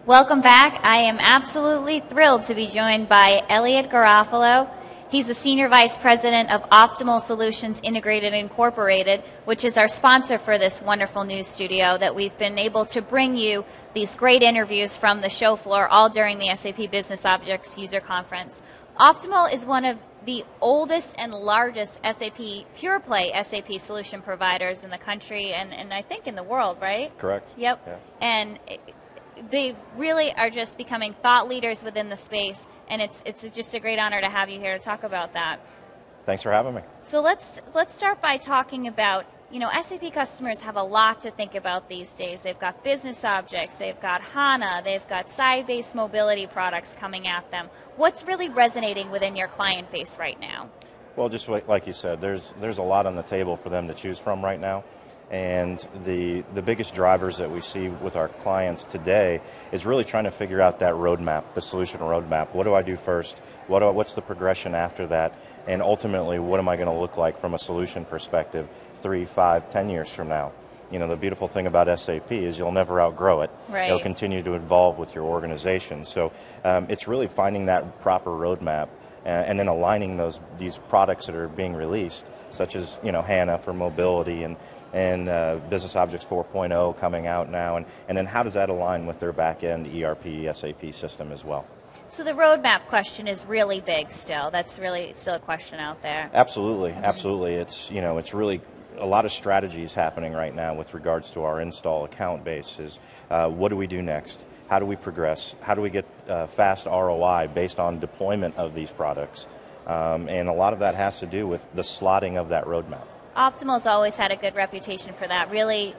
Welcome back. I am absolutely thrilled to be joined by Elliott Garofalo. He's the Senior Vice President of Optimal Solutions Integrated Incorporated, which is our sponsor for this wonderful news studio that we've been able to bring you these great interviews from the show floor all during the SAP Business Objects User Conference. Optimal is one of the oldest and largest SAP, pure play SAP solution providers in the country and I think in the world, right? Correct. Yep. Yeah. And they really are just becoming thought leaders within the space, and it's just a great honor to have you here to talk about that. Thanks for having me. So let's start by talking about, SAP customers have a lot to think about these days. They've got business objects, they've got HANA, they've got SI-based mobility products coming at them. What's really resonating within your client base right now? Well, just like you said, there's a lot on the table for them to choose from right now. And the biggest drivers that we see with our clients today is really trying to figure out that roadmap, the solution roadmap. What do I do first? What's the progression after that? And ultimately, what am I going to look like from a solution perspective 3, 5, 10 years from now? The beautiful thing about SAP is you'll never outgrow it. Right. It'll continue to evolve with your organization. So it's really finding that proper roadmap and then aligning these products that are being released, such as HANA for mobility and BusinessObjects 4.0 coming out now, and then how does that align with their back-end ERP SAP system as well? So the roadmap question is really big still. That's really still a question out there. Absolutely, absolutely. It's really a lot of strategies happening right now with regards to our install account base. What do we do next? How do we progress? How do we get fast ROI based on deployment of these products? And a lot of that has to do with the slotting of that roadmap. Optimal's always had a good reputation for that, really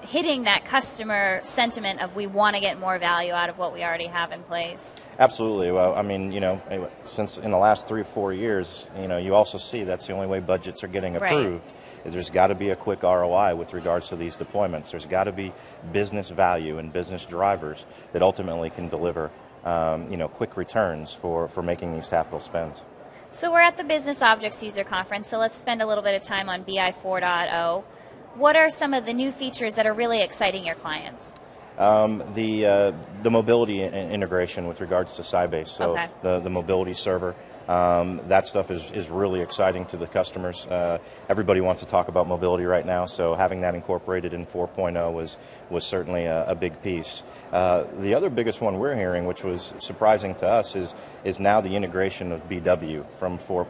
hitting that customer sentiment of we want to get more value out of what we already have in place. Absolutely. Well, since in the last 3 or 4 years, you also see that's the only way budgets are getting approved. Right. There's got to be a quick ROI with regards to these deployments. There's got to be business value and business drivers that ultimately can deliver, quick returns for making these capital spends. So we're at the Business Objects User Conference, so let's spend a little bit of time on BI 4.0. What are some of the new features that are really exciting your clients? The mobility integration with regards to Sybase, so okay. the mobility server. That stuff is really exciting to the customers. Everybody wants to talk about mobility right now, so having that incorporated in 4.0 was certainly a big piece. The other biggest one we're hearing, which was surprising to us, is now the integration of BW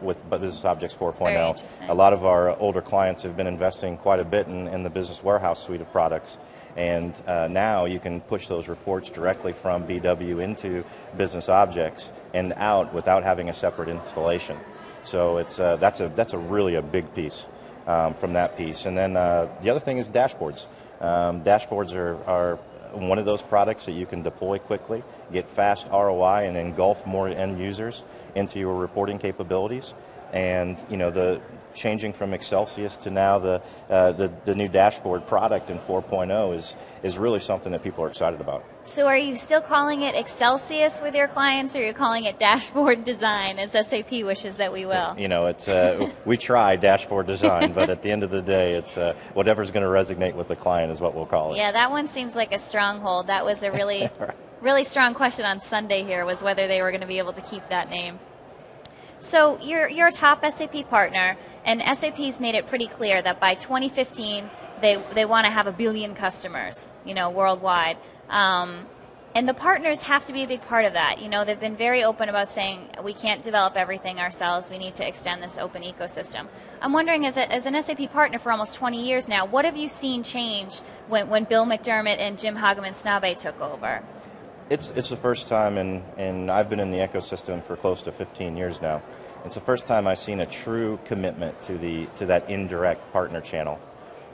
with Business Objects 4.0. A lot of our older clients have been investing quite a bit in the Business Warehouse suite of products. And now you can push those reports directly from BW into Business Objects and out without having a separate installation. So that's a really a big piece from that piece. And then the other thing is dashboards. Dashboards are one of those products that you can deploy quickly, get fast ROI, and engulf more end users into your reporting capabilities. And the changing from Excelsius to now the new dashboard product in 4.0 is really something that people are excited about. So are you still calling it Excelsius with your clients, or are you calling it dashboard design, as SAP wishes that we will? It's we try dashboard design, but at the end of the day, it's whatever's going to resonate with the client is what we'll call it. Yeah, that one seems like a stronghold. That was a really, really strong question on Sunday here, was whether they were going to be able to keep that name. So you're a top SAP partner, and SAP's made it pretty clear that by 2015 they want to have 1 billion customers, worldwide. And the partners have to be a big part of that. They've been very open about saying we can't develop everything ourselves. We need to extend this open ecosystem. I'm wondering, as an SAP partner for almost 20 years now, what have you seen change when Bill McDermott and Jim Hagemann-Snabe took over? It's the first time, and I've been in the ecosystem for close to 15 years now. It's the first time I've seen a true commitment to that indirect partner channel.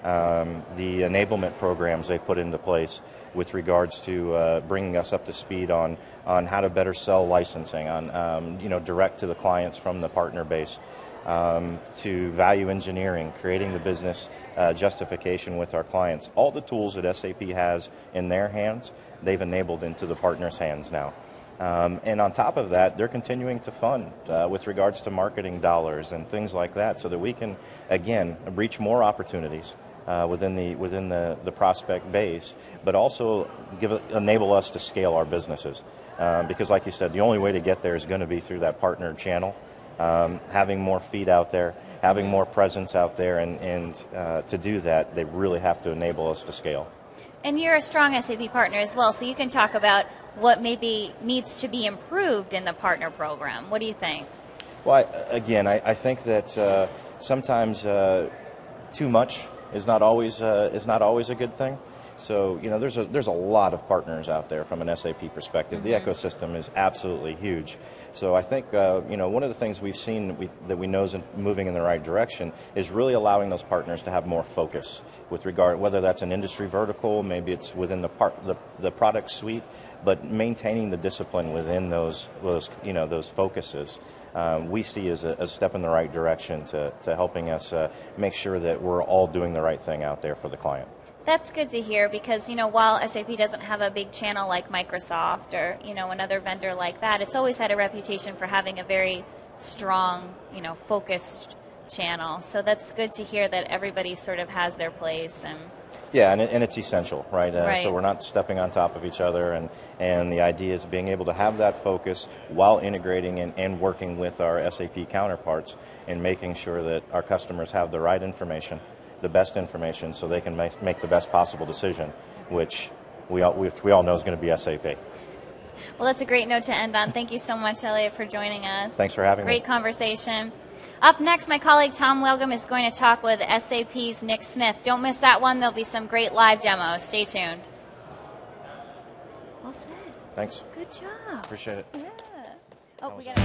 The enablement programs they put into place with regards to bringing us up to speed on how to better sell licensing, on direct to the clients from the partner base, to value engineering, creating the business justification with our clients. All the tools that SAP has in their hands, they've enabled into the partners' hands now. And on top of that, they're continuing to fund with regards to marketing dollars and things like that so that we can, again, reach more opportunities, within the prospect base, but also enable us to scale our businesses. Because like you said, the only way to get there is going to be through that partner channel. Having more feet out there, having more presence out there, and to do that, they really have to enable us to scale. And you're a strong SAP partner as well, so you can talk about what maybe needs to be improved in the partner program. What do you think? Well, I think that sometimes too much is not always a good thing. So there's a lot of partners out there from an SAP perspective. The ecosystem is absolutely huge. So I think one of the things we've seen that we know is moving in the right direction is really allowing those partners to have more focus with regard, whether that's an industry vertical, maybe it's within the product suite, but maintaining the discipline within those focuses. We see as a step in the right direction to helping us make sure that we're all doing the right thing out there for the client. That's good to hear because, while SAP doesn't have a big channel like Microsoft or, another vendor like that, it's always had a reputation for having a very strong, focused channel. So that's good to hear that everybody sort of has their place. Yeah, and it's essential, right? Right? So we're not stepping on top of each other, and the idea is being able to have that focus while integrating and working with our SAP counterparts and making sure that our customers have the right information, the best information, so they can make the best possible decision, which we all know is going to be SAP. Well, that's a great note to end on. Thank you so much, Elliott, for joining us. Thanks for having me. Great conversation. Up next, my colleague Tom Welgum is going to talk with SAP's Nick Smith. Don't miss that one. There'll be some great live demos. Stay tuned. Well said. Thanks. Good job. Appreciate it. Yeah. Oh, we got to...